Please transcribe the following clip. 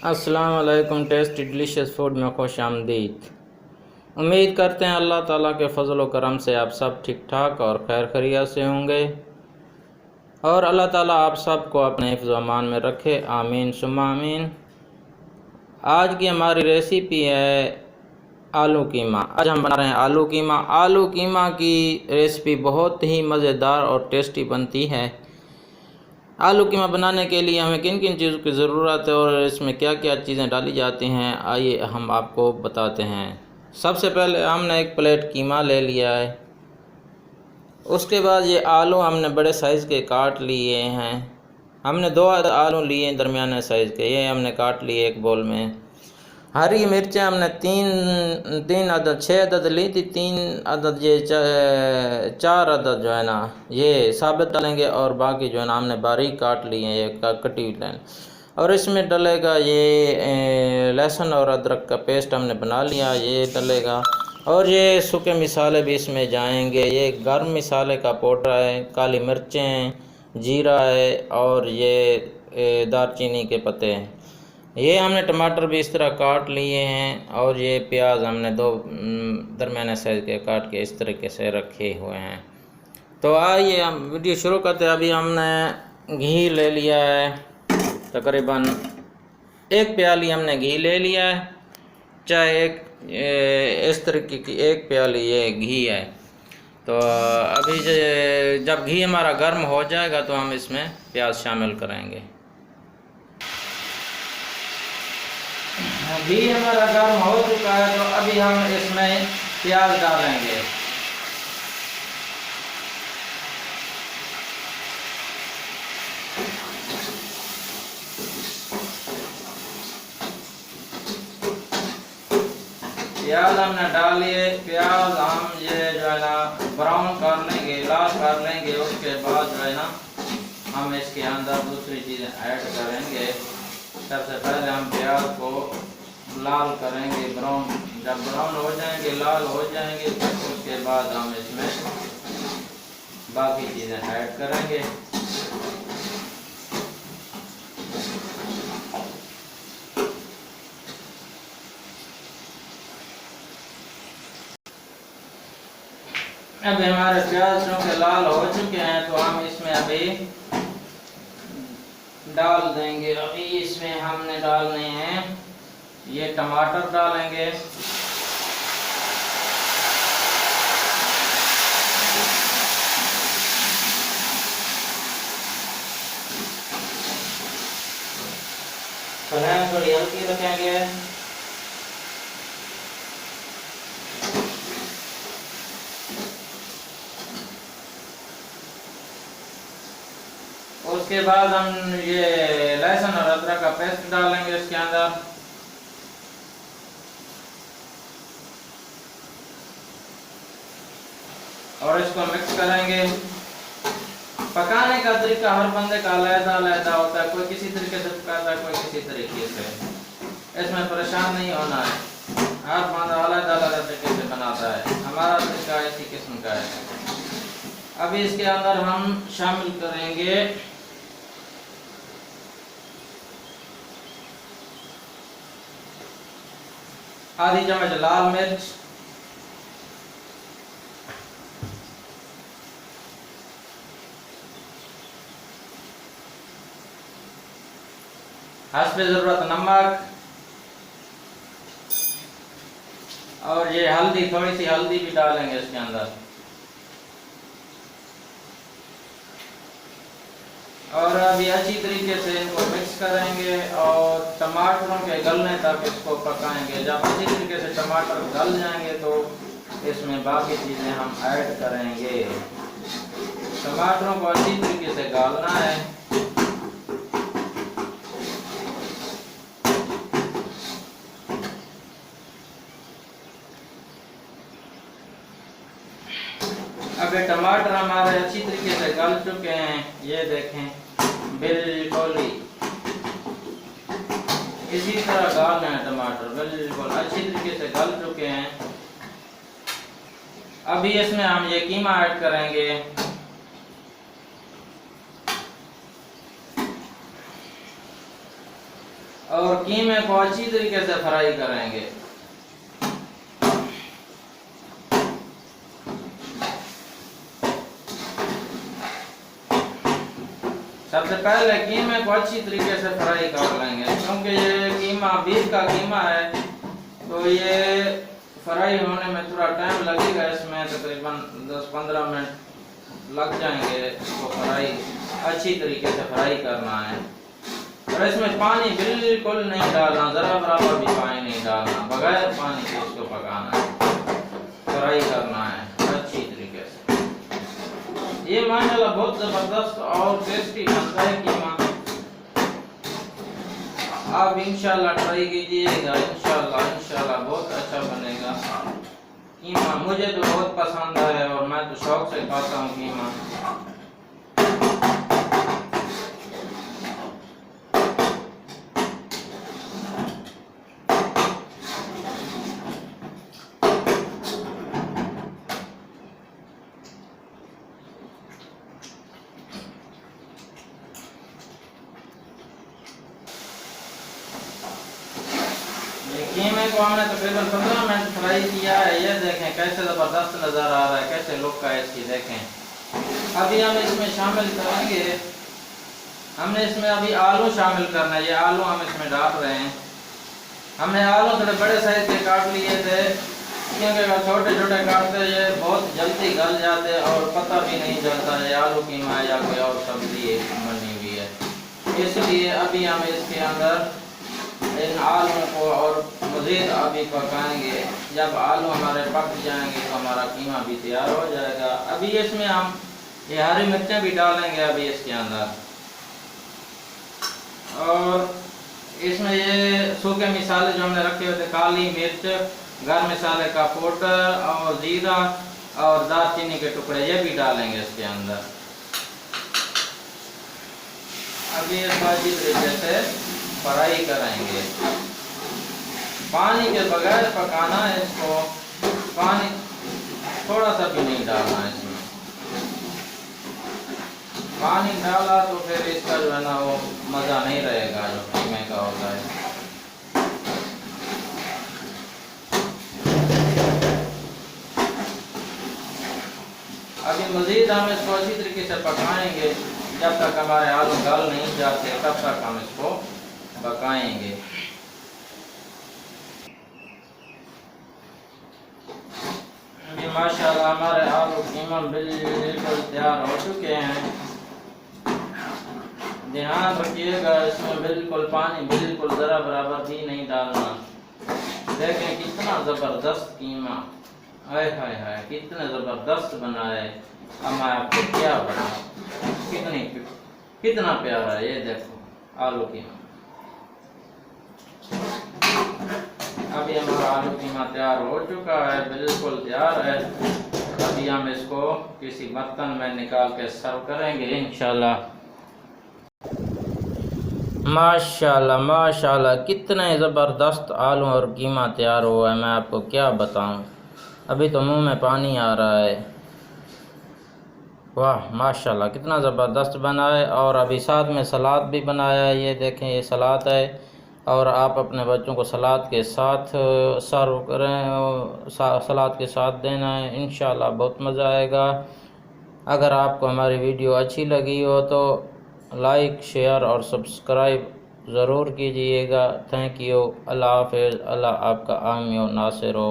अस्सलाम वालेकुम। Tasty delicious food में खुश आमदीद। उम्मीद करते हैं अल्लाह ताला के फ़ज़ल व करम से आप सब ठीक ठाक और खैर खैरियत से होंगे और अल्लाह ताला आप सब को अपने हिफ्ज़ व अमान में रखे, आमीन सुम्मा आमीन। आज की हमारी रेसिपी है आलू कीमा। आज हम बना रहे हैं आलू कीमा। आलू कीमा की रेसिपी बहुत ही मज़ेदार और टेस्टी बनती है। आलू कीमा बनाने के लिए हमें किन किन चीज़ों की ज़रूरत है और इसमें क्या क्या चीज़ें डाली जाती हैं, आइए हम आपको बताते हैं। सबसे पहले हमने एक प्लेट कीमा ले लिया है। उसके बाद ये आलू हमने बड़े साइज़ के काट लिए हैं। हमने 2 आलू लिए दरमियाने साइज़ के, ये हमने काट लिए एक बोल में। हरी मिर्चें हमने तीन अदद 6 अदद ली थी। 3 अदद ये 4 अदद जो है ना ये साबित डालेंगे और बाकी जो है ना हमने बारीक काट लिए हैं, ये कटी हुई लाइन। और इसमें डलेगा ये लहसुन और अदरक का पेस्ट हमने बना लिया, ये डलेगा। और ये सूखे मिसाले भी इसमें जाएंगे। ये गर्म मिसाले का पाउडर है, काली मिर्चें, जीरा है और ये दालचीनी के पत्ते हैं। ये हमने टमाटर भी इस तरह काट लिए हैं और ये प्याज हमने 2 दरमियाने साइज़ के काट के इस तरीके से रखे हुए हैं। तो आइए हम वीडियो शुरू करते हैं। अभी हमने घी ले लिया है, तकरीबन 1 प्याली हमने घी ले लिया है। चाहे इस तरीके की 1 प्याली ये घी है। तो अभी जब घी हमारा गर्म हो जाएगा तो हम इसमें प्याज शामिल करेंगे। घी हमारा गर्म हो चुका है तो अभी हम इसमें प्याज डालेंगे। प्याज हमने डाल लिए। प्याज हम ये जो है ना ब्राउन कर लेंगे, लाल कर लेंगे। उसके बाद जो है ना हम इसके अंदर दूसरी चीज़ें ऐड करेंगे। सबसे पहले हम प्याज को लाल करेंगे, ब्राउन। जब ब्राउन हो जाएंगे, लाल हो जाएंगे, तो उसके बाद हम इसमें बाकी चीज़ें ऐड करेंगे। अभी हमारे प्याज चूँकि लाल हो चुके हैं तो हम इसमें अभी डाल देंगे। अभी इसमें हमने डालने हैं ये टमाटर डालेंगे। फ्लेम थोड़ी हल्की रखेंगे। उसके बाद हम ये लहसुन और अदरक का पेस्ट डालेंगे इसके अंदर। और इसको मिक्स करेंगे। पकाने का तरीका हर बंदे का अलग-अलग होता है। कोई किसी तरीके से पकाता है, कोई किसी तरीके से। इसमें परेशान नहीं होना है। हर बंदा अलग-अलग तरीके से बनाता है। हमारा तरीका इसी किस्म का है। अभी इसके अंदर हम शामिल करेंगे आधी चम्मच लाल मिर्च, हस्बे ज़रूरत नमक, और ये हल्दी, थोड़ी सी हल्दी भी डालेंगे इसके अंदर। और अभी अच्छी तरीके से इनको मिक्स करेंगे और टमाटरों के गलने तक इसको पकाएंगे। जब अच्छी तरीके से टमाटर गल जाएंगे तो इसमें बाकी चीज़ें हम ऐड करेंगे। टमाटरों को अच्छी तरीके से गालना है। अब ये टमाटर हमारे अच्छी तरीके से गल चुके हैं, ये देखें बिल्कुल ही इसी तरह गालना है। टमाटर बिल्कुल अच्छी तरीके से गल चुके हैं। अभी इसमें हम ये कीमा ऐड करेंगे। और कीमे को अच्छी तरीके से फ्राई करेंगे। सबसे पहले कीमे को अच्छी तरीके से फ्राई कर लेंगे, क्योंकि ये कीमा बीफ का कीमा है तो ये फ्राई होने में थोड़ा टाइम लगेगा। इसमें तकरीबन 10-15 मिनट लग जाएंगे इसको फ्राई अच्छी तरीके से फ्राई करना है। और इसमें पानी बिल्कुल नहीं डालना, ज़रा बराबर भी पानी नहीं डालना, बगैर पानी के इसको पकाना है, फ्राई करना है अच्छी तरीके से। ये माशाल्लाह बहुत ज़बरदस्त और टेस्टी बनता है कीमा। आप इंशाल्लाह ट्राई कीजिएगा, इंशाल्लाह बहुत अच्छा बनेगा कीमा। मुझे तो बहुत पसंद है और मैं तो शौक से खाता हूँ कीमा। कीमे को हमने तकरीबन 15 मिनट फ्राई किया है। ये देखें कैसे ज़बरदस्त नज़र आ रहा है, कैसे लुक का है इसकी देखें। अभी हम इसमें शामिल करेंगे, हमने इसमें अभी आलू शामिल करना है। ये आलू हम इसमें डाल रहे हैं। हमने आलू थोड़े बड़े साइज के काट लिए थे, क्योंकि अगर छोटे छोटे काटते ये बहुत जल्दी गल जाते और पता भी नहीं चलता ये आलू कीमा है या कोई और सब्जी बनी हुई है। इसलिए अभी हम इसके अंदर इन आलू को और मज़ीद अभी पकाएंगे। जब आलू हमारे पक जाएंगे तो हमारा कीमा भी तैयार हो जाएगा। अभी इसमें हम ये हरी मिर्चें भी डालेंगे अभी इसके अंदर, और इसमें ये सूखे मिसाले जो हमने रखे हुए थे, काली मिर्च, गरम मसाले का पाउडर और जीरा और दालचीनी के टुकड़े, ये भी डालेंगे इसके अंदर। अभी इसको अच्छी तरीके से फ्राई करेंगे, पानी के बगैर पकाना है इसको, पानी थोड़ा सा भी नहीं डालना है इसमें। पानी डाला तो फिर इसका जो है ना वो मज़ा नहीं रहेगा जो कीमे का होता है। अभी मज़ीद हम इसको अच्छी तरीके से पकाएंगे, जब तक हमारे आलू गल नहीं जाते तब तक हम इसको पकाएंगे। अभी माशाल्लाह हमारे आलू कीमा बिल्कुल तैयार हो चुके हैं। ध्यान रखिएगा इसमें बिल्कुल पानी बिल्कुल ज़रा बराबर भी नहीं डालना। देखें कितना ज़बरदस्त कीमा, हाय हाय हाय कितना ज़बरदस्त बना है। अब मैं आपको क्या बताऊँ, कितना प्यारा है। ये देखो आलू कीमा। अभी हमारा आलू कीमा तैयार हो चुका है, बिल्कुल तैयार है। अभी हम इसको किसी बर्तन में निकाल के सर्व करेंगे इंशाल्लाह। माशाल्लाह माशाल्लाह कितने ज़बरदस्त आलू और कीमा तैयार हुआ है, मैं आपको क्या बताऊं। अभी तो मुंह में पानी आ रहा है। वाह माशाल्लाह कितना ज़बरदस्त बना है। और अभी साथ में सलाद भी बनाया है, ये देखें ये सलाद है। और आप अपने बच्चों को सलाद के साथ सर्व करें, सलाद के साथ देना है, इंशाल्लाह बहुत मज़ा आएगा। अगर आपको हमारी वीडियो अच्छी लगी हो तो लाइक शेयर और सब्सक्राइब ज़रूर कीजिएगा। Thank you. अल्लाह हाफ़िज़। अल्लाह आपका आमी और नासिर हो।